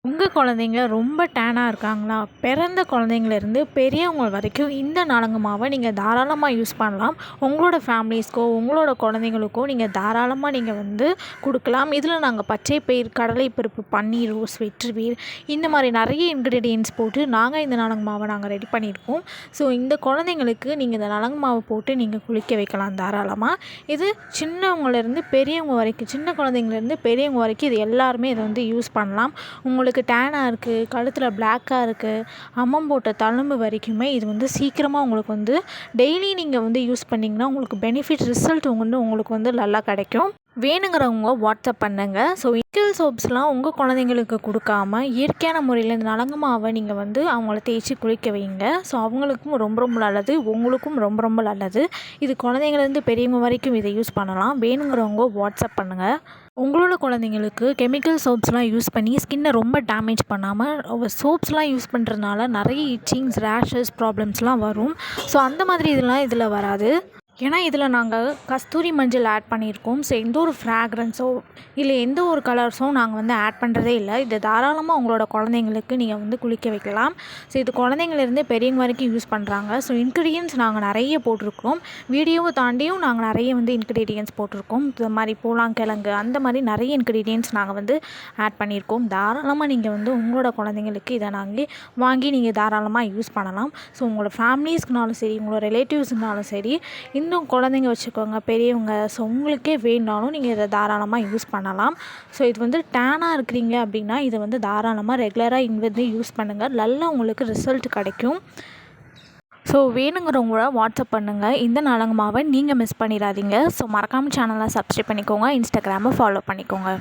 உங்கள் குழந்தைங்க ரொம்ப டேனாக இருக்காங்களா? பிறந்த குழந்தைங்கலேருந்து பெரியவங்க வரைக்கும் இந்த நலங்கு மாவை நீங்கள் தாராளமாக யூஸ் பண்ணலாம். உங்களோட ஃபேமிலிஸ்க்கோ, உங்களோட குழந்தைங்களுக்கோ நீங்கள் தாராளமாக நீங்கள் வந்து கொடுக்கலாம். இதில் நாங்கள் பச்சை பயிர், கடலை பருப்பு, பன்னீர் ரோஸ், வெற்றிவேர் இந்த மாதிரி நிறைய இன்க்ரீடியன்ட்ஸ் போட்டு நாங்கள் இந்த நலங்கு மாவை நாங்கள் ரெடி பண்ணியிருக்கோம். ஸோ இந்த குழந்தைங்களுக்கு நீங்கள் இந்த நலங்கு மாவு போட்டு நீங்கள் குளிக்க வைக்கலாம் தாராளமாக. இது சின்னவங்கலேருந்து பெரியவங்க வரைக்கும், சின்ன குழந்தைங்கலேருந்து பெரியவங்க வரைக்கும் இது எல்லாருமே இதை வந்து யூஸ் பண்ணலாம். உங்களுக்கு டேனாக இருக்குது, கழுத்தில் பிளாக்காக இருக்குது, அம்மம் போட்ட தழும்பு வரைக்குமே இது வந்து சீக்கிரமாக உங்களுக்கு வந்து டெய்லி நீங்கள் வந்து யூஸ் பண்ணிங்கன்னா உங்களுக்கு பெனிஃபிட் ரிசல்ட் உங்களுக்கு வந்து நல்லா கிடைக்கும். வேணுங்கிறவங்க வாட்ஸ்அப் பண்ணுங்க. ஸோ கெமிக்கல் சோப்ஸ்லாம் உங்கள் குழந்தைங்களுக்கு கொடுக்காம இயற்கையான முறையில் இந்த நலங்கு மாவை நீங்கள் வந்து அவங்கள தேய்ச்சி குளிக்க வைங்க. ஸோ அவங்களுக்கும் ரொம்ப ரொம்ப நல்லது, உங்களுக்கும் ரொம்ப ரொம்ப நல்லது. இது குழந்தைங்கலேருந்து பெரியவங்க வரைக்கும் இதை யூஸ் பண்ணலாம். வேணுங்கிறவங்க வாட்ஸ்அப் பண்ணுங்கள். உங்களோட குழந்தைங்களுக்கு கெமிக்கல் சோப்ஸ்லாம் யூஸ் பண்ணி ஸ்கின்னை ரொம்ப டேமேஜ் பண்ணாமல் சோப்ஸ்லாம் யூஸ் பண்ணுறதுனால நிறைய இச்சிங்ஸ், ரேஷஸ் ப்ராப்ளம்ஸ்லாம் வரும். ஸோ அந்த மாதிரி இதெல்லாம் இதில் வராது. ஏன்னா இதில் நாங்கள் கஸ்தூரி மஞ்சள் ஆட் பண்ணியிருக்கோம். ஸோ எந்த ஒரு ஃப்ராக்ரன்ஸோ இல்லை எந்த ஒரு கலர்ஸும் நாங்கள் வந்து ஆட் பண்ணுறதே இல்லை. இதை தாராளமாக உங்களோட குழந்தைங்களுக்கு நீங்கள் வந்து குளிக்க வைக்கலாம். ஸோ இது குழந்தைங்கலேருந்து பெரியவங்க வரைக்கும் யூஸ் பண்ணுறாங்க. ஸோ இன்க்ரீடியன்ஸ் நாங்கள் நிறைய போட்டிருக்கோம். வீடியோவை தாண்டியும் நாங்கள் நிறைய வந்து இன்க்ரீடியன்ஸ் போட்டிருக்கோம். இது மாதிரி பூலாங்கிழங்கு அந்த மாதிரி நிறைய இன்க்ரீடியன்ஸ் நாங்கள் வந்து ஆட் பண்ணியிருக்கோம். தாராளமாக நீங்கள் வந்து உங்களோட குழந்தைங்களுக்கு இதை நாங்கள் வாங்கி நீங்கள் தாராளமாக யூஸ் பண்ணலாம். ஸோ உங்களோட ஃபேமிலிஸ்க்குனாலும் சரி, உங்களோட ரிலேட்டிவ்ஸ்னாலும் சரி, இன்னும் குழந்தைங்க வச்சுக்கோங்க, பெரியவங்க, ஸோ உங்களுக்கே வேணுனாலும் நீங்கள் இதை தாராளமாக யூஸ் பண்ணலாம். ஸோ இது வந்து டேனாக இருக்கிறீங்க அப்படின்னா இதை வந்து தாராளமாக ரெகுலராக இங்கே வந்து யூஸ் பண்ணுங்கள். நல்லா உங்களுக்கு ரிசல்ட் கிடைக்கும். ஸோ வேணுங்கிறவங்கள வாட்ஸ்அப் பண்ணுங்கள். இந்த நலங்கு மாவை நீங்கள் மிஸ் பண்ணிடாதீங்க. ஸோ மறக்காமல் சேனலை சப்ஸ்கிரைப் பண்ணிக்கோங்க, இன்ஸ்டாகிராமை ஃபாலோ பண்ணிக்கோங்க.